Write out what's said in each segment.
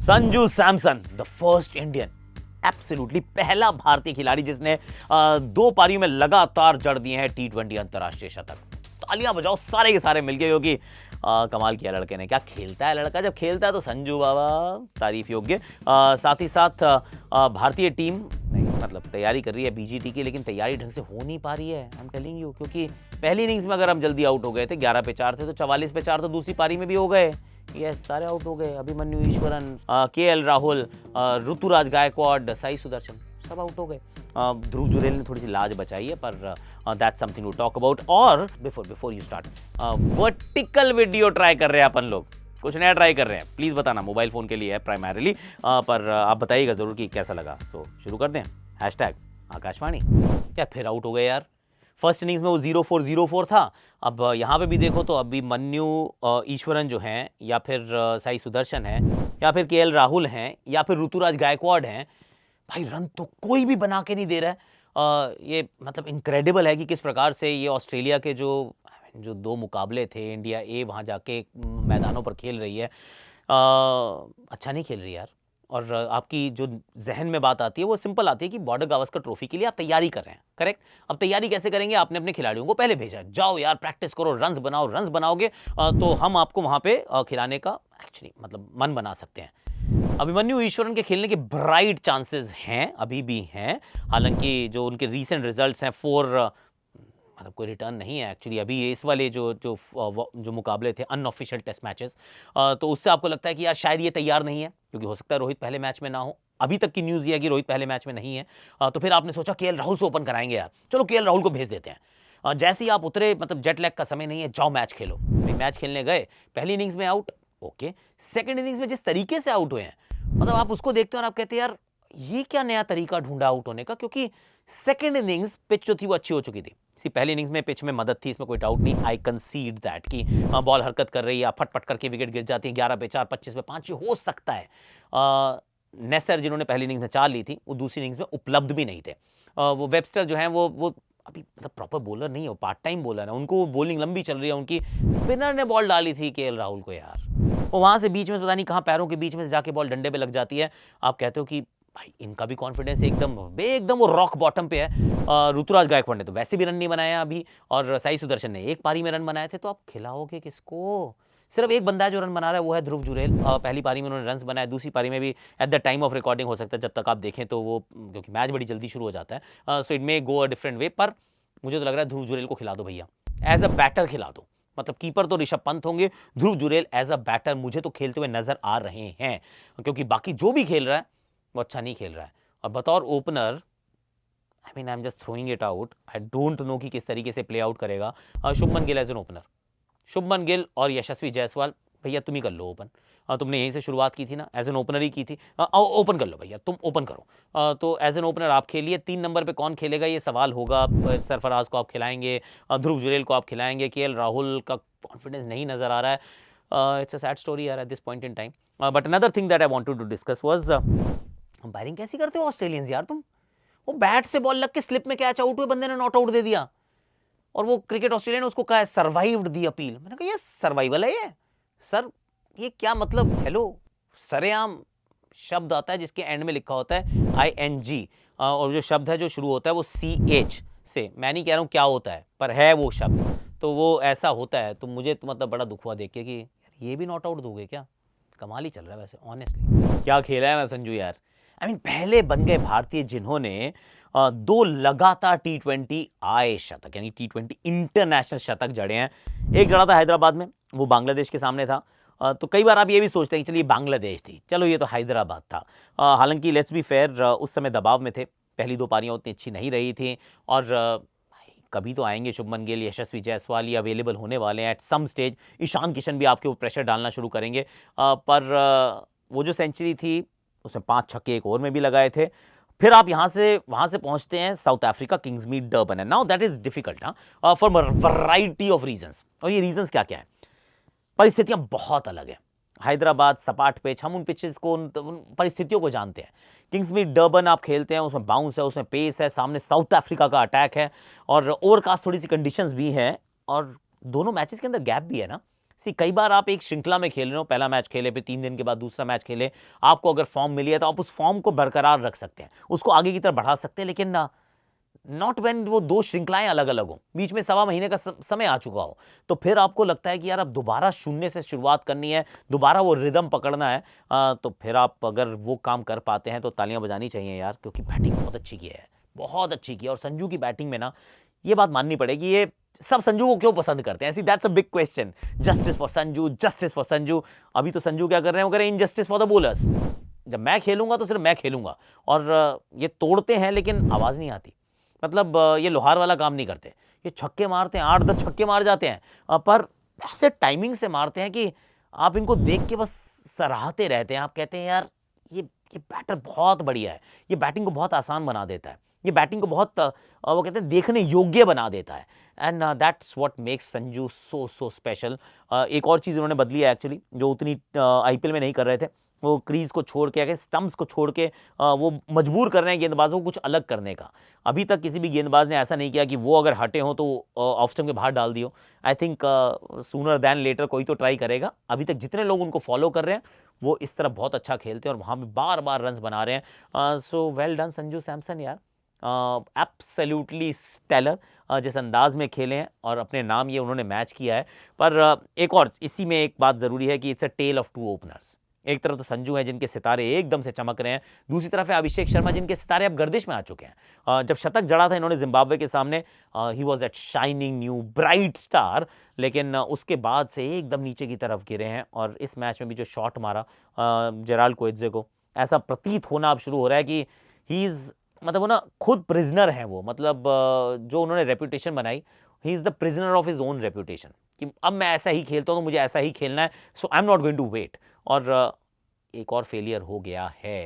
Sanju Samson, the first Indian, absolutely पहला भारतीय खिलाड़ी जिसने 2 पारियों में लगातार जड़ दिए हैं T20 अंतरराष्ट्रीय शतक। तालियां बजाओ सारे के सारे मिलके, क्योंकि कमाल किया लड़के ने। क्या खेलता है लड़का, जब खेलता है तो संजू बाबा तारीफ योग्य। साथ ही साथ भारतीय टीम मतलब तैयारी कर रही है बीजीटी की, लेकिन तैयारी ढंग से हो नहीं पा रही है, आई एम टेलिंग यू। क्योंकि पहली इनिंग्स में अगर हम जल्दी आउट हो गए थे, 11 पे 4 थे, तो 44 पे 4 तो दूसरी पारी में भी हो गए। यस, सारे आउट हो गए। अभिमन्यु ईश्वरन, केएल राहुल, ऋतुराज गायकवाड, साई सुदर्शन, सब आउट हो गए। ध्रुव जुरेल ने थोड़ी सी लाज बचाई है, पर that's something to talk about. और before you start, vertical video try कर रहे हैं अपन लोग, कुछ नया ट्राई कर रहे हैं। प्लीज़ बताना, मोबाइल फ़ोन के लिए है प्राइमरीली, पर आप बताइएगा ज़रूर कि कैसा लगा। सो शुरू कर दें। #आकाशवाणी। क्या फिर आउट हो गए यार। फर्स्ट इनिंग्स में वो 0-4 था। अब यहाँ पे भी देखो तो अभिमन्यु ईश्वरन जो हैं, या फिर साई सुदर्शन हैं, या फिर केएल राहुल हैं, या फिर ऋतुराज गायकवाड हैं, भाई रन तो कोई भी बना के नहीं दे रहा है। ये मतलब इनक्रेडिबल है कि किस प्रकार से ये ऑस्ट्रेलिया के जो 2 मुकाबले थे, इंडिया ए वहाँ जाके मैदानों पर खेल रही है। अच्छा नहीं खेल रही यार। और आपकी जो जहन में बात आती है वो सिंपल आती है कि बॉर्डर गावस्कर ट्रॉफी के लिए आप तैयारी कर रहे हैं, करेक्ट। अब तैयारी कैसे करेंगे, आपने अपने खिलाड़ियों को पहले भेजा, जाओ यार प्रैक्टिस करो, रन्स बनाओ, रन्स बनाओगे तो हम आपको वहाँ पे खिलाने का एक्चुअली मतलब मन बना सकते हैं। अभिमन्यु ईश्वरन के खेलने के ब्राइट चांसेस हैं, अभी भी हैं। हालांकि जो उनके रीसेंट रिजल्ट्स हैं, 4 मतलब कोई रिटर्न नहीं है एक्चुअली। अभी इस वाले जो मुकाबले थे अनऑफिशियल टेस्ट मैचेस, तो उससे आपको लगता है कि यार शायद ये तैयार नहीं है, क्योंकि हो सकता है रोहित पहले मैच में ना हो। अभी तक की न्यूज़ ये है कि रोहित पहले मैच में नहीं है। तो फिर आपने सोचा केएल राहुल से ओपन कराएंगे यार, चलो केएल राहुल को भेज देते हैं। जैसे ही आप उतरे, मतलब जेट लैग का समय नहीं है, जाओ मैच खेलो। मैच खेलने गए, पहली इनिंग्स में आउट, ओके। सेकेंड इनिंग्स में जिस तरीके से आउट हुए हैं, मतलब आप उसको देखते हो और आप कहते हैं यार ये क्या नया तरीका ढूंढा आउट होने का। क्योंकि सेकेंड इनिंग्स पिच जो थी वो अच्छी हो चुकी थी। पहली इनिंग्स में पिच में मदद थी, इसमें कोई डाउट नहीं। आई कंसीड दैट कि बॉल हरकत कर रही है, फटफट करके विकेट गिर जाती है। 11 पे 4, 25 पे 5 हो सकता है। नेसर जिन्होंने पहली इनिंग्स में 4 ली थी, वो दूसरी इनिंग्स में उपलब्ध भी नहीं थे। वो वेबस्टर जो है वो अभी मतलब प्रॉपर बॉलर नहीं है, वो पार्ट टाइम बॉलर है। उनको बॉलिंग लंबी चल रही है उनकी। स्पिनर ने बॉल डाली थी केएल राहुल को यार, वो वहां से बीच में पता नहीं कहां पैरों के बीच में जाके बॉल डंडे पे लग जाती है। आप कहते हो कि भाई इनका भी कॉन्फिडेंस एकदम वो रॉक बॉटम पे है। ऋतुराज गायकवाड ने तो वैसे भी रन नहीं बनाया अभी, और साई सुदर्शन ने एक पारी में रन बनाए थे। तो आप खिलाओगे किसको? सिर्फ एक बंदा है जो रन बना रहा है, वो है ध्रुव जुरेल। पहली पारी में उन्होंने रन बनाए, दूसरी पारी में भी at the time of recording, हो सकता है जब तक आप देखें तो वो, क्योंकि मैच बड़ी जल्दी शुरू हो जाता है, so it may go a different way. पर मुझे तो लग रहा है ध्रुव जुरेल को खिला दो भैया, एज अ बैटर खिला दो। मतलब कीपर तो ऋषभ पंत होंगे, ध्रुव जुरेल एज अ बैटर मुझे तो खेलते हुए नजर आ रहे हैं, क्योंकि बाकी जो भी खेल रहा है वो अच्छा नहीं खेल रहा है। और बतौर opener, I am just throwing it out, I don't know कि किस तरीके से प्ले आउट करेगा Shubman Gill as an opener. Shubman Gill और यशस्वी जायसवाल, भैया तुम ही कर लो ओपन। तुमने यहीं से शुरुआत की थी ना, एज एन ओपनर ही की थी। ओपन कर लो भैया, तुम ओपन करो। तो एज एन ओपनर आप खेलिए। 3 नंबर पे कौन खेलेगा ये सवाल होगा। सरफराज को आप खिलाएंगे, ध्रुव जुरेल को आप खिलाएंगे, केएल राहुल का कॉन्फिडेंस नहीं नजर आ रहा है। इट्स अ सैड स्टोरी यार at this point in time. But another thing that I wanted to discuss was, umpiring कैसी करते हो ऑस्ट्रेलियंस यार तुम। वो बैट से बॉल लग के स्लिप में कैच आउट हुए, बंदे ने नॉट आउट दे दिया, और वो क्रिकेट ऑस्ट्रेलिया ने उसको कहा है सर्वाइव्ड दी अपील। मैंने कहा ये सर्वाइवल है ये सर, ये क्या मतलब। हेलो, सरेआम शब्द आता है जिसके एंड में लिखा होता है ING, और जो शब्द है जो शुरू होता है वो CH से। मैं नहीं कह रहा हूँ क्या होता है, पर है वो शब्द, तो वो ऐसा होता है। तो मुझे तो मतलब बड़ा दुख हुआ देख के कि ये भी नॉट आउट दोगे क्या। कमाल ही चल रहा है वैसे, ऑनेस्टली क्या खेला है ना संजू यार। आई मीन पहले बन गए भारतीय जिन्होंने 2 लगातार T20 आए शतक, यानी T20 इंटरनेशनल शतक जड़े हैं। एक जड़ा था हैदराबाद में, वो बांग्लादेश के सामने था। तो कई बार आप ये भी सोचते हैं कि चलिए बांग्लादेश थी, चलो ये तो हैदराबाद था। हालांकि लेट्स बी फेयर, उस समय दबाव में थे, पहली 2 पारियां उतनी अच्छी नहीं रही थी। और कभी तो आएंगे शुभमन गिल, यशस्वी जायसवाल, ये अवेलेबल होने वाले हैं at some stage. Ishan Kishan भी आपके ऊपर प्रेशर डालना शुरू करेंगे। पर वो जो सेंचुरी थी उसमें 5 छक्के एक ओवर में भी लगाए थे। फिर आप वहां से पहुंचते हैं साउथ अफ्रीका, किंग्समीड डर्बन है। Now that is difficult for variety of reasons. और ये रीजंस क्या क्या है, परिस्थितियां बहुत अलग है। हैदराबाद सपाट पिच, हम उन पिचेस को, उन परिस्थितियों को जानते हैं। किंग्समीड डर्बन आप खेलते हैं, उसमें बाउंस है, उसमें पेस है, सामने साउथ अफ्रीका का अटैक है, और ओवरकास्ट थोड़ी सी कंडीशंस भी हैं, और दोनों मैचेस के अंदर गैप भी है ना। सी कई बार आप एक श्रृंखला में खेल रहे हो, पहला मैच खेले, फिर 3 दिन के बाद दूसरा मैच खेले, आपको अगर फॉर्म मिली है तो आप उस फॉर्म को बरकरार रख सकते हैं, उसको आगे की तरफ बढ़ा सकते हैं, लेकिन नॉट व्हेन वो 2 श्रृंखलाएं अलग अलग हो, बीच में सवा महीने का समय आ चुका हो, तो फिर आपको लगता है कि यार अब दोबारा शून्य से शुरुआत करनी है, दोबारा वो रिदम पकड़ना है। तो फिर आप अगर वो काम कर पाते हैं तो तालियां बजानी चाहिए यार, क्योंकि बैटिंग बहुत अच्छी की है, बहुत अच्छी की है। और संजू की बैटिंग में ना ये बात माननी पड़ेगी, ये सब संजू को क्यों पसंद करते हैं, ऐसी that's a big question. Justice for Sanju, justice for Sanju. अभी तो संजू क्या कर रहे हैं, वो कह रहे हैं इनजस्टिस फॉर द बॉलर्स। जब मैं खेलूंगा तो सिर्फ मैं खेलूंगा, और ये तोड़ते हैं लेकिन आवाज नहीं आती, मतलब ये लोहार वाला काम नहीं करते, ये छक्के मारते हैं, 8-10 छक्के मार जाते हैं, पर ऐसे टाइमिंग से मारते हैं कि आप इनको देख के बस सराहते रहते हैं। आप कहते हैं यार ये बैटर बहुत बढ़िया है, ये बैटिंग को बहुत आसान बना देता है, ये बैटिंग को बहुत वो कहते हैं देखने योग्य बना देता है। And that's what makes Sanju so so special. एक और चीज़ उन्होंने बदली है एक्चुअली, जो उतनी आईपीएल में नहीं कर रहे थे, वो क्रीज को छोड़ के, स्टंप्स को छोड़ के वो मजबूर कर रहे हैं गेंदबाजों को कुछ अलग करने का। अभी तक किसी भी गेंदबाज ने ऐसा नहीं किया कि वो अगर हटे हों तो ऑफ स्टंप के बाहर डाल दियो। I think sooner than later कोई तो ट्राई करेगा। अभी तक जितने लोग उनको फॉलो कर रहे हैं वो इस तरफ बहुत अच्छा खेलते हैं और वहाँ भी बार बार रन बना रहे हैं। So well done Sanju Samson यार, एब्सोल्युटली स्टेलर। जिस अंदाज में खेले हैं और अपने नाम ये उन्होंने मैच किया है। पर एक और इसी में एक बात ज़रूरी है कि it's a tale of 2 openers. एक तरफ तो संजू हैं जिनके सितारे एकदम से चमक रहे हैं, दूसरी तरफ है अभिषेक शर्मा जिनके सितारे अब गर्दिश में आ चुके हैं। जब शतक जड़ा था इन्होंने जिम्बाब्वे के सामने, he was that shining new bright star, लेकिन उसके बाद से एकदम नीचे की तरफ गिरे हैं। और इस मैच में भी जो शॉट मारा जेराल्ड कोएत्जे को, ऐसा प्रतीत होना अब शुरू हो रहा है कि ही इज़, मतलब वो ना खुद प्रिजनर हैं वो, मतलब जो उन्होंने रेपुटेशन बनाई, he is the prisoner of his own reputation, कि अब मैं ऐसा ही खेलता हूँ तो मुझे ऐसा ही खेलना है, so I am not going to wait. और एक और फेलियर हो गया है।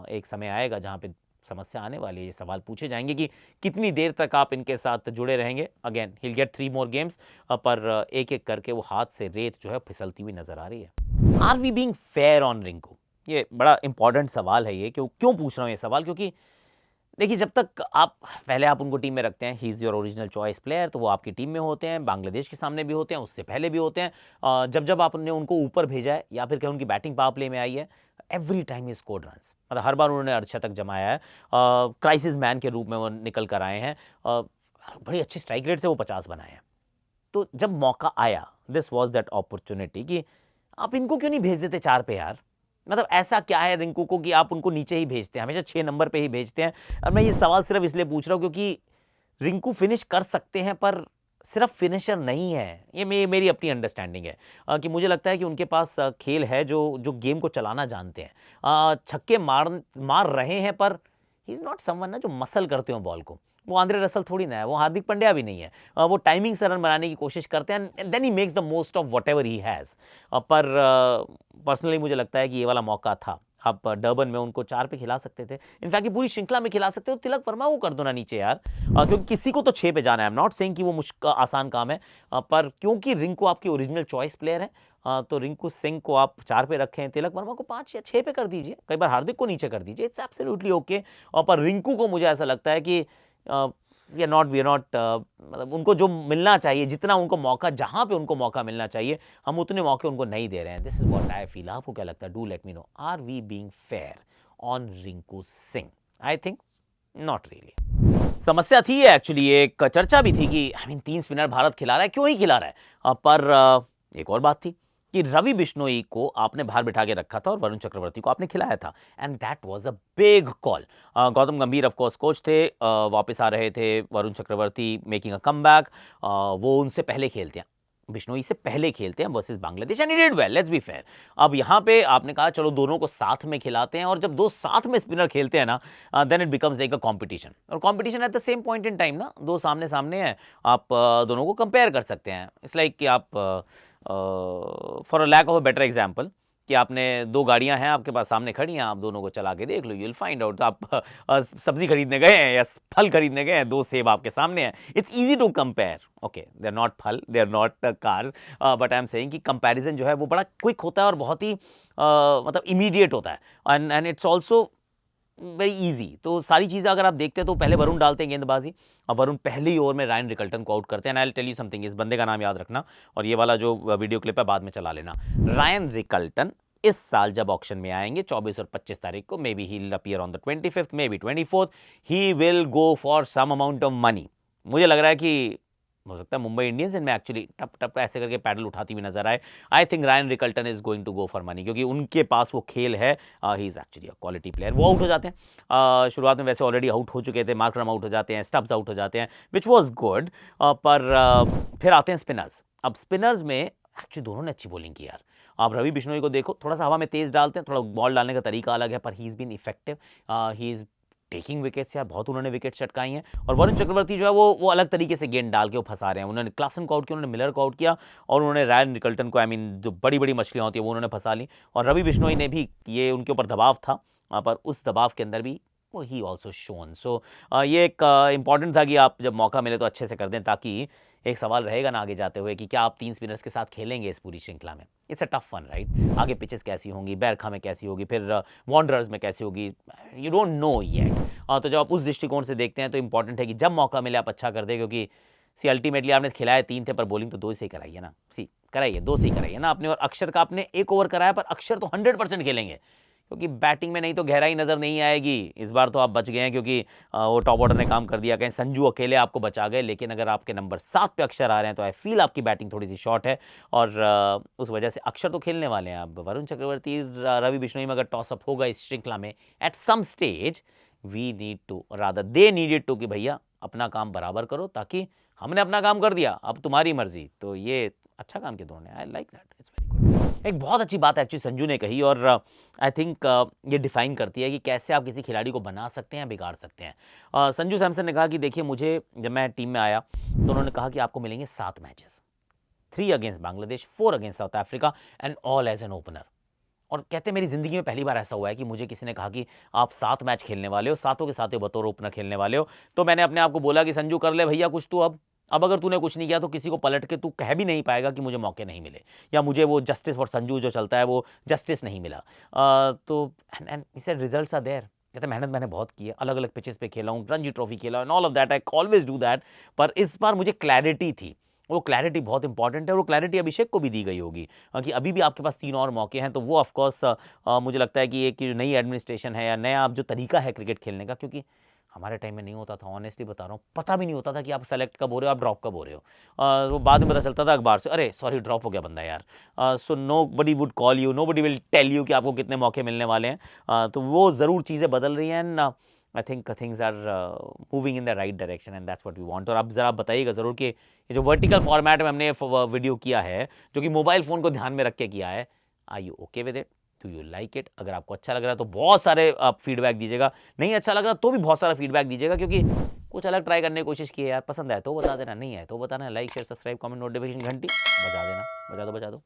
एक समय आएगा जहाँ पे समस्या आने वाली है, ये सवाल पूछे जाएंगे कि कितनी देर तक आप इनके साथ जुड़े रहेंगे। Again he will get 3 more games, पर एक एक करके वो हाथ से रेत जो है फिसलती हुई नजर आ रही है। Are we being fair on Rinku? ये बड़ा इंपॉर्टेंट सवाल है। ये क्यों पूछ रहा हूँ ये सवाल, क्योंकि देखिए जब तक आप पहले आप उनको टीम में रखते हैं, he is your original choice player, तो वो आपकी टीम में होते हैं, बांग्लादेश के सामने भी होते हैं, उससे पहले भी होते हैं। जब जब आपने उनको ऊपर भेजा है या फिर कहीं उनकी बैटिंग पावर प्ले में आई है, every time he scored runs, मतलब हर बार उन्होंने अर्धशतक जमाया है। क्राइसिस मैन के रूप में वो निकल कर आए हैं। बड़ी अच्छी स्ट्राइक रेट से वो 50 बनाए हैं। तो जब मौका आया, दिस वॉज दैट अपॉर्चुनिटी कि आप इनको क्यों नहीं भेज देते 4 पे यार। मतलब ऐसा क्या है रिंकू को कि आप उनको नीचे ही भेजते हैं, हमेशा 6 नंबर पे ही भेजते हैं। और मैं ये सवाल सिर्फ इसलिए पूछ रहा हूँ क्योंकि रिंकू फिनिश कर सकते हैं, पर सिर्फ फिनिशर नहीं है। ये मेरी अपनी अंडरस्टैंडिंग है कि मुझे लगता है कि उनके पास खेल है, जो गेम को चलाना जानते हैं। छक्के मार रहे हैं, पर ही इज़ नॉट समवन ना जो मसल करते हो बॉल को। वो आंद्रे रसल थोड़ी ना है, वो हार्दिक पांड्या भी नहीं है। वो टाइमिंग से रन बनाने की कोशिश करते हैं, and then he makes the most of whatever he has. पर पर्सनली मुझे लगता है कि ये वाला मौका था। आप डर्बन में उनको 4 पे खिला सकते थे, इनफैक्ट ये पूरी श्रृंखला में खिला सकते हो। तिलक वर्मा को कर दो ना नीचे यार, क्योंकि किसी को तो 6 पे जाना है। आई एम नॉट सेइंग कि वो मुश्किल आसान काम है, पर क्योंकि रिंकू आपकी ओरिजिनल चॉइस प्लेयर है, तो रिंकू सिंह को आप 4 पे रखें, तिलक वर्मा को 5 या 6 पे कर दीजिए, कई बार हार्दिक को नीचे कर दीजिए, इट्स एब्सोल्युटली ओके। और पर रिंकू को मुझे ऐसा लगता है कि वी आर नॉट मतलब उनको जो मिलना चाहिए, जितना उनको मौका, जहां पे उनको मौका मिलना चाहिए, हम उतने मौके उनको नहीं दे रहे हैं। This is what I feel. आपको क्या लगता है? Do let me know. Are we being fair on Rinku Singh? I think not really. समस्या थी एक्चुअली, एक चर्चा भी थी कि 3 स्पिनर भारत खिला रहा है, क्यों ही खिला रहा है। पर एक और बात थी कि रवि बिश्नोई को आपने बाहर बिठा के रखा था और वरुण चक्रवर्ती को आपने खिलाया था, and that was a big call. Gautam गंभीर ऑफ कोर्स कोच थे, वापस आ रहे थे, Varun Chakravarthy making a comeback. वो उनसे पहले खेलते हैं, बिश्नोई से पहले खेलते हैं versus Bangladesh, and he did well, let's be fair. अब यहाँ पे आपने कहा चलो दोनों को साथ में खिलाते हैं, और जब दो साथ में स्पिनर खेलते हैं ना, then it becomes like a competition. और competition at the same point in time ना, दो सामने सामने हैं, आप दोनों को कंपेयर कर सकते हैं। इट्स लाइक कि आप for a lack of a better example, कि आपने 2 गाड़ियां हैं आपके पास सामने खड़ी हैं, आप दोनों को चला के देख लो, यू विल फाइंड आउट। आप सब्जी खरीदने गए हैं या फल खरीदने गए हैं, 2 सेब आपके सामने हैं, it's easy to compare. Okay, they are not फल, they are not cars, but I am saying कि कंपैरिजन जो है वो बड़ा क्विक होता है और बहुत ही मतलब इमीडिएट होता है, and it's also very easy. तो सारी चीज़ें अगर आप देखते हैं तो पहले वरुण डालते हैं गेंदबाजी, अब वरुण पहली ओवर में रायन रिकल्टन को आउट करते हैं। And I will tell you something, इस बंदे का नाम याद रखना और ये वाला जो वीडियो क्लिप है बाद में चला लेना। रायन रिकल्टन इस साल जब ऑक्शन में आएंगे 24 और 25 तारीख को, maybe he will appear on the 25th, maybe 24th, he will go for some amount of money. मुझे लग रहा है कि हो सकता है मुंबई इंडियंस इनमें एक्चुअली टप टप ऐसे करके पैडल उठाती हुई नजर आए। I think Ryan Rickelton is going to go for money, क्योंकि उनके पास वो खेल है। He is actually a quality player. वो आउट हो जाते हैं, शुरुआत में वैसे ऑलरेडी आउट हो चुके थे, मार्करम आउट हो जाते हैं, स्टब्स आउट हो जाते हैं, विच वॉज गुड। पर फिर आते हैं स्पिनर्स। अब स्पिनर्स में एक्चुअली दोनों ने अच्छी बॉलिंग की यार। आप रवि बिश्नोई को देखो, थोड़ा सा हवा में तेज डालते हैं, थोड़ा बॉल डालने का तरीका अलग है, पर he is been effective, he is taking wickets यार, बहुत उन्होंने विकेट चटकाई हैं। और वरुण चक्रवर्ती जो है वो अलग तरीके से गेंद डाल के वो फंसा रहे हैं। उन्होंने क्लासन को आउट किया, उन्होंने मिलर को आउट किया, और उन्होंने रायन रिकल्टन को, आई मीन जो बड़ी बड़ी मछलियां होती है वो उन्होंने फंसा ली। और रवि बिश्नोई ने भी, ये उनके ऊपर दबाव था, पर उस दबाव के अंदर भी वो ही ऑल्सो शोन। सो ये एक इंपॉर्टेंट था कि आप जब मौका मिले तो अच्छे से कर दें, ताकि एक सवाल रहेगा ना आगे जाते हुए कि क्या आप 3 स्पिनर्स के साथ खेलेंगे इस पूरी श्रृंखला में। It's a tough one right. आगे पिचेस कैसी होंगी, बैरखा में कैसी होगी, फिर वॉन्डरर्स में कैसी होगी, यू डोंट नो येट। तो जब आप उस दृष्टिकोण से देखते हैं तो इंपॉर्टेंट है कि जब मौका मिले आप अच्छा कर दें, क्योंकि सी अल्टीमेटली आपने खिलाए 3 थे, पर बॉलिंग तो 2 से ही कराई है ना। कराइए 2 से ही कराइए ना आपने। और अक्षर का आपने 1 ओवर कराया, पर अक्षर तो 100% खेलेंगे, क्योंकि बैटिंग में नहीं तो गहराई नज़र नहीं आएगी। इस बार तो आप बच गए हैं, क्योंकि वो टॉप ऑर्डर ने काम कर दिया, कहीं संजू अकेले आपको बचा गए। लेकिन अगर आपके नंबर 7 पे अक्षर आ रहे हैं तो आई फील आपकी बैटिंग थोड़ी सी शॉर्ट है, और उस वजह से अक्षर तो खेलने वाले हैं। अब वरुण चक्रवर्ती, रवि बिश्नोई में अगर टॉसअप होगा इस श्रृंखला में at some stage, we need to, rather they needed to, कि भैया अपना काम बराबर करो, ताकि हमने अपना काम कर दिया, अब तुम्हारी मर्जी। तो ये अच्छा काम किया दोनों ने, I like that, it's very good. एक बहुत अच्छी बात एक्चुअली संजू ने कही, और आई थिंक ये डिफाइन करती है कि कैसे आप किसी खिलाड़ी को बना सकते हैं, बिगाड़ सकते हैं। संजू सैमसन ने कहा कि देखिए, मुझे जब मैं टीम में आया तो उन्होंने कहा कि आपको मिलेंगे 7 matches, 3 against Bangladesh, 4 against South Africa, and all as an opener. और कहते हैं मेरी ज़िंदगी में पहली बार ऐसा हुआ है कि मुझे किसी ने कहा कि आप 7 मैच खेलने वाले हो, 7 के 7 बतौर ओपनर खेलने वाले हो। तो मैंने अपने आप को बोला कि संजू कर ले भैया कुछ तू। अब अगर तूने कुछ नहीं किया तो किसी को पलट के तू कह भी नहीं पाएगा कि मुझे मौके नहीं मिले, या मुझे वो जस्टिस फॉर संजू जो चलता है वो जस्टिस नहीं मिला। तो एंड इसे रिजल्ट्स आर देयर। कहते मेहनत मैंने बहुत की है, अलग अलग पिचेस पे खेला हूँ, रणजी ट्रॉफी खेला and all of that, I always do that. पर इस बार मुझे क्लैरिटी थी, वो क्लैरिटी बहुत इंपॉर्टेंट है, और वो क्लैरिटी अभिषेक को भी दी गई होगी कि अभी भी आपके पास 3 और मौके हैं। तो वो ऑफकोर्स मुझे लगता है कि एक जो नई एडमिनिस्ट्रेशन है, या नया जो तरीका है क्रिकेट खेलने का, क्योंकि हमारे टाइम में नहीं होता था, ऑनेस्टली बता रहा हूँ, पता भी नहीं होता था कि आप सेलेक्ट कब हो रहे हो, आप ड्रॉप कब हो रहे हो। वो बाद में पता चलता था अखबार से, अरे सॉरी ड्रॉप हो गया बंदा यार। So nobody would call you, nobody will tell you कि आपको कितने मौके मिलने वाले हैं। तो वो ज़रूर चीज़ें बदल रही हैं, and I think things are moving in the right direction, and that's what we want. और अब ज़रा बताइएगा ज़रूर कि ये जो वर्टिकल फॉर्मेट में हमने वीडियो किया है, जो कि मोबाइल फ़ोन को ध्यान में रख के किया है, are you okay with it, do you like it? अगर आपको अच्छा लग रहा है तो बहुत सारे आप फीडबैक दीजिएगा, नहीं अच्छा लग रहा तो भी बहुत सारा फीडबैक दीजिएगा, क्योंकि कुछ अलग ट्राई करने की कोशिश की है यार। पसंद आए तो बता देना, नहीं आए तो बताना। Like share subscribe comment notification घंटी बजा देना, बजा दो।